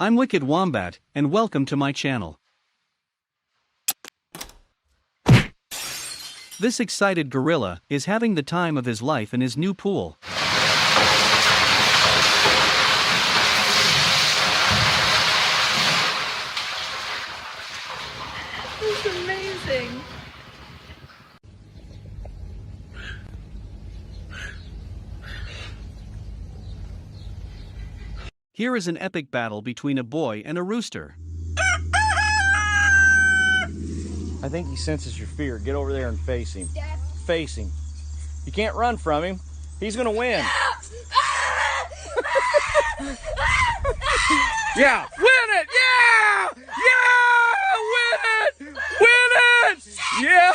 I'm Wicked Wombat, and welcome to my channel. This excited gorilla is having the time of his life in his new pool. This is amazing. Here is an epic battle between a boy and a rooster. I think he senses your fear. Get over there and face him. Face him. You can't run from him. He's gonna win. Yeah, win it! Yeah! Yeah! Win it! Win it! Yeah!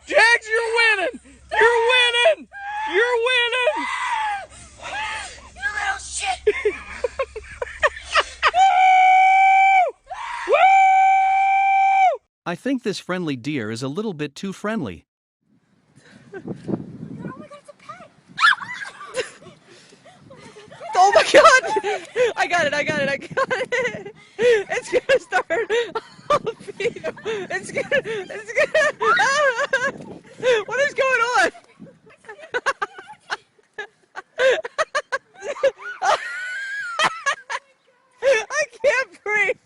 Jags, you're winning! You're winning! You're winning! You little shit! I think this friendly deer is a little bit too friendly. Oh my god, it's a pet! Oh my god! I got it. It's gonna start. I'll feed him. It's gonna. What is going on? I can't breathe.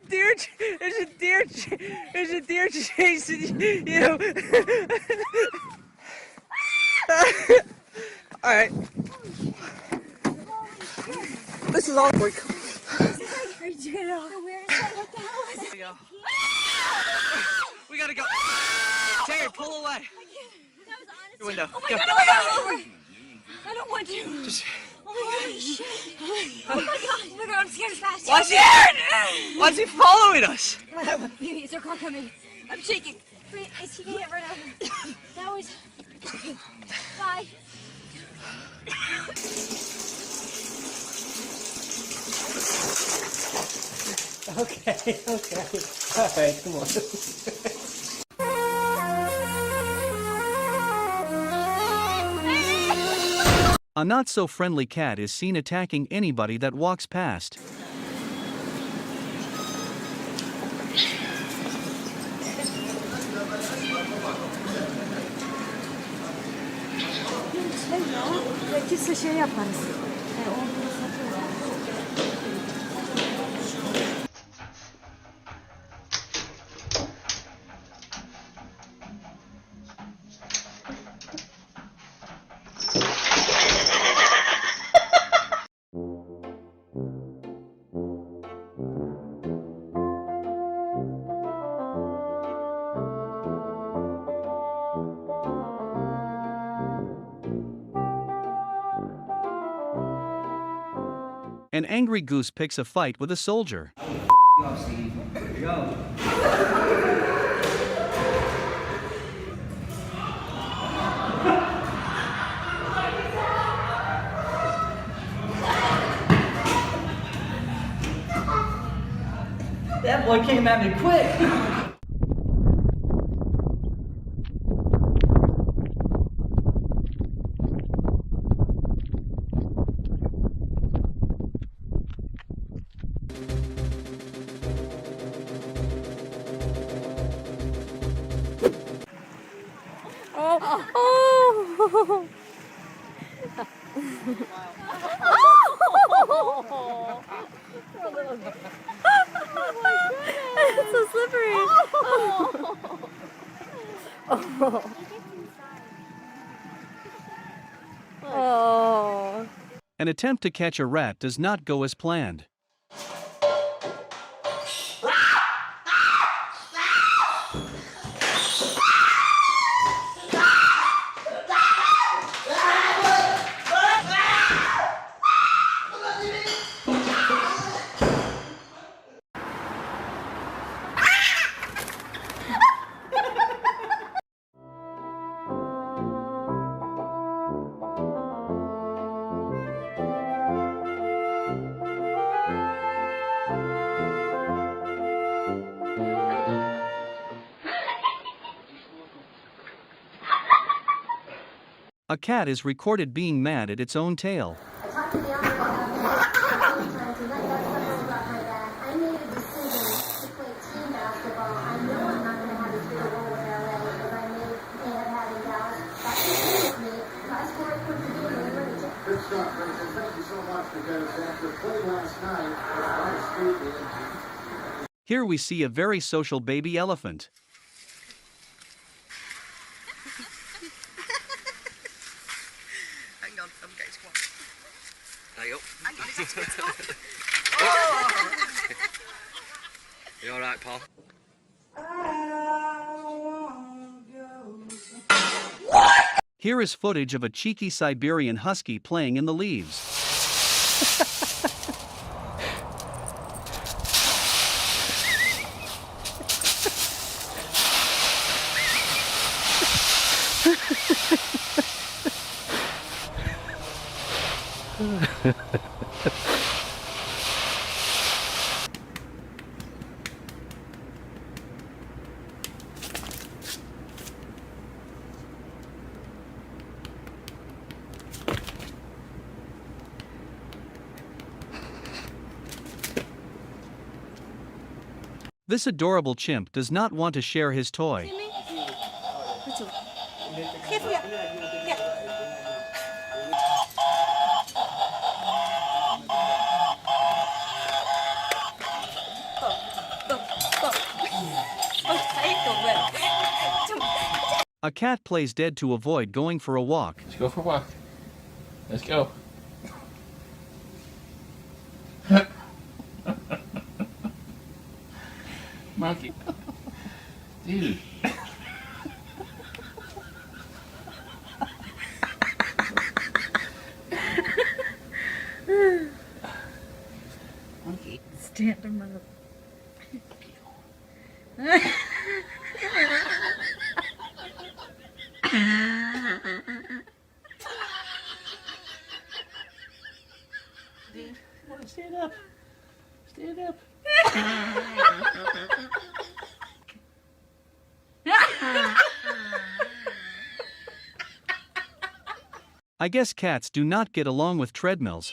There's a deer chasing you. All right. This is awkward. Are you doing it all the weirdest thing? What the hell is it? We gotta go. Terry, pull away. That was honestly. Your window. Oh my Go. god, I don't want to. Just. Holy shit. Oh my god, I'm scared as fast. Why is he following us? Baby, is there a car coming? I'm shaking. Wait, is he gonna get run over? That was. Bye. Okay. All right, come on. A not-so-friendly cat is seen attacking anybody that walks past. Gerekirse şey yaparız. An angry goose picks a fight with a soldier. That boy came at me quick. It's so slippery. Oh. An attempt to catch a rat does not go as planned. A cat is recorded being mad at its own tail. I talked to the owner about it times, and that's something about my dad. I made a decision to play team basketball. I know I'm not going to have as big a role in LA as I may have had in Dallas. That's the thing with me. I scored for Purdue and we're going to Good stuff, Vincent. Thank you so much because after play last night, Here we see a very social baby elephant. Hang on, I'm getting squashed. There you go. Hang on, it's actually stopped. You alright, Paul? Here is footage of a cheeky Siberian husky playing in the leaves. This adorable chimp does not want to share his toy. A cat plays dead to avoid going for a walk. Let's go for a walk. Let's go. Monkey. Dude. Monkey. Stand him up. Dude, come on, stand up. Stand up. I guess cats do not get along with treadmills.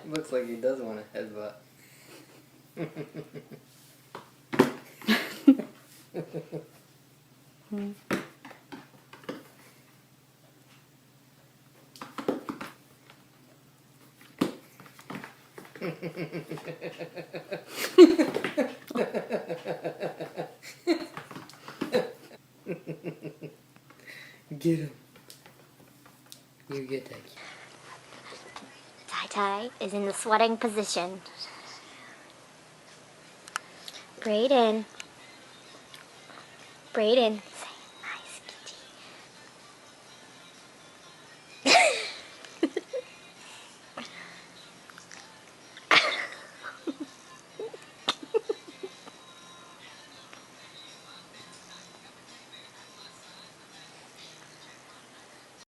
Looks like he does want a headbutt. Get him. You get that. Tai is in the sweating position. Brayden. Brayden. Say nice kitty.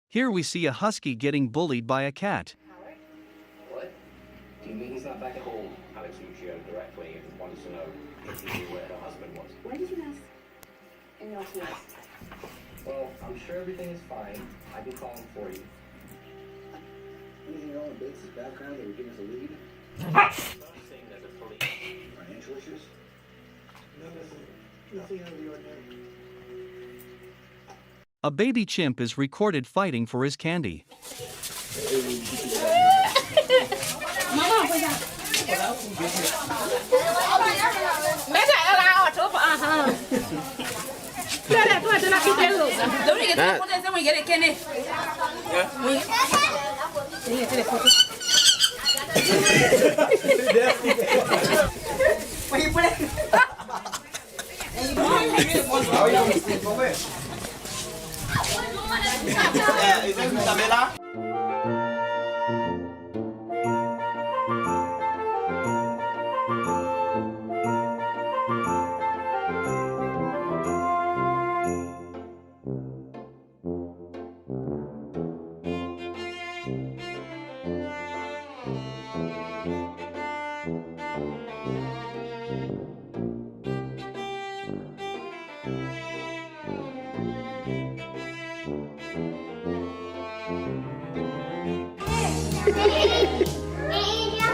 Here we see a husky getting bullied by a cat. What? Do you mean he's not back at home? Alex Lucio directly and wants to know if he knew where her husband was. When did you ask? In your office. Well, I'm sure everything is fine. I can call him for you. anything wrong with Bates' background that would give us a lead? Saying that the police Financial issues? Nothing out of the ordinary. A baby chimp is recorded fighting for his candy. Isabela?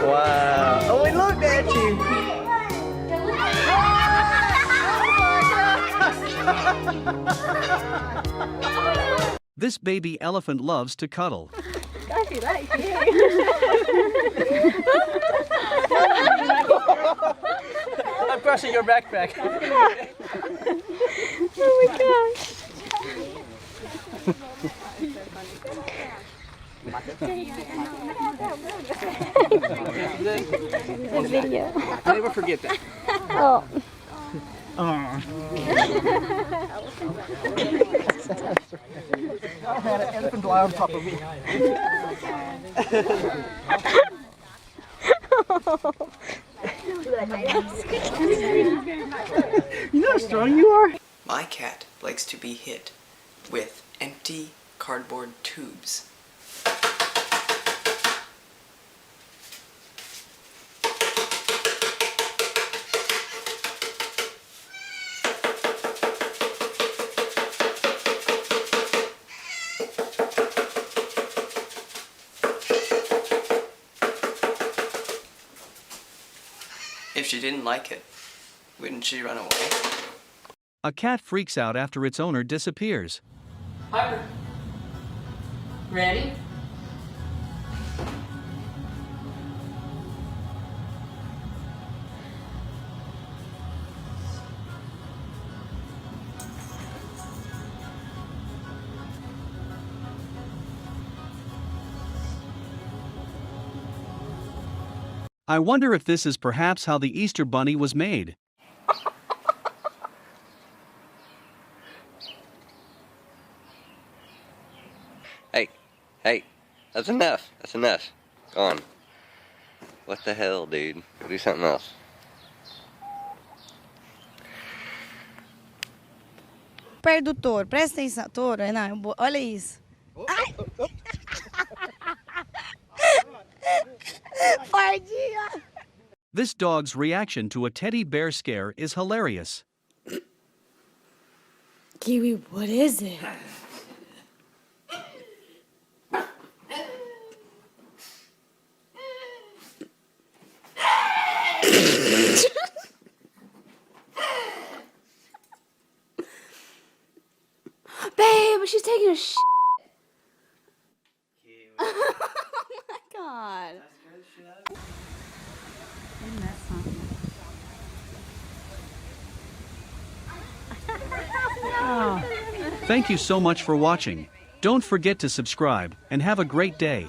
Wow. Oh, we looked at you. This baby elephant loves to cuddle. I'm crushing your backpack. Oh my gosh. Video. I'll never forget that. Oh. I had an elephant lie on top of me. You know how strong you are? My cat likes to be hit with empty cardboard tubes. If she didn't like it, wouldn't she run away? A cat freaks out after its owner disappears. Harper. Ready? I wonder if this is perhaps how the Easter Bunny was made. Hey, that's enough. That's enough. Go on. What the hell, dude? Go do something else. Perto do touro, presta atenção, touro, não, olha isso. Ai. Fardinha. This dog's reaction to a teddy bear scare is hilarious. Kiwi, what is it? Babe, she's taking a shit. Oh my god. Thank you so much for watching. Don't forget to subscribe and have a great day.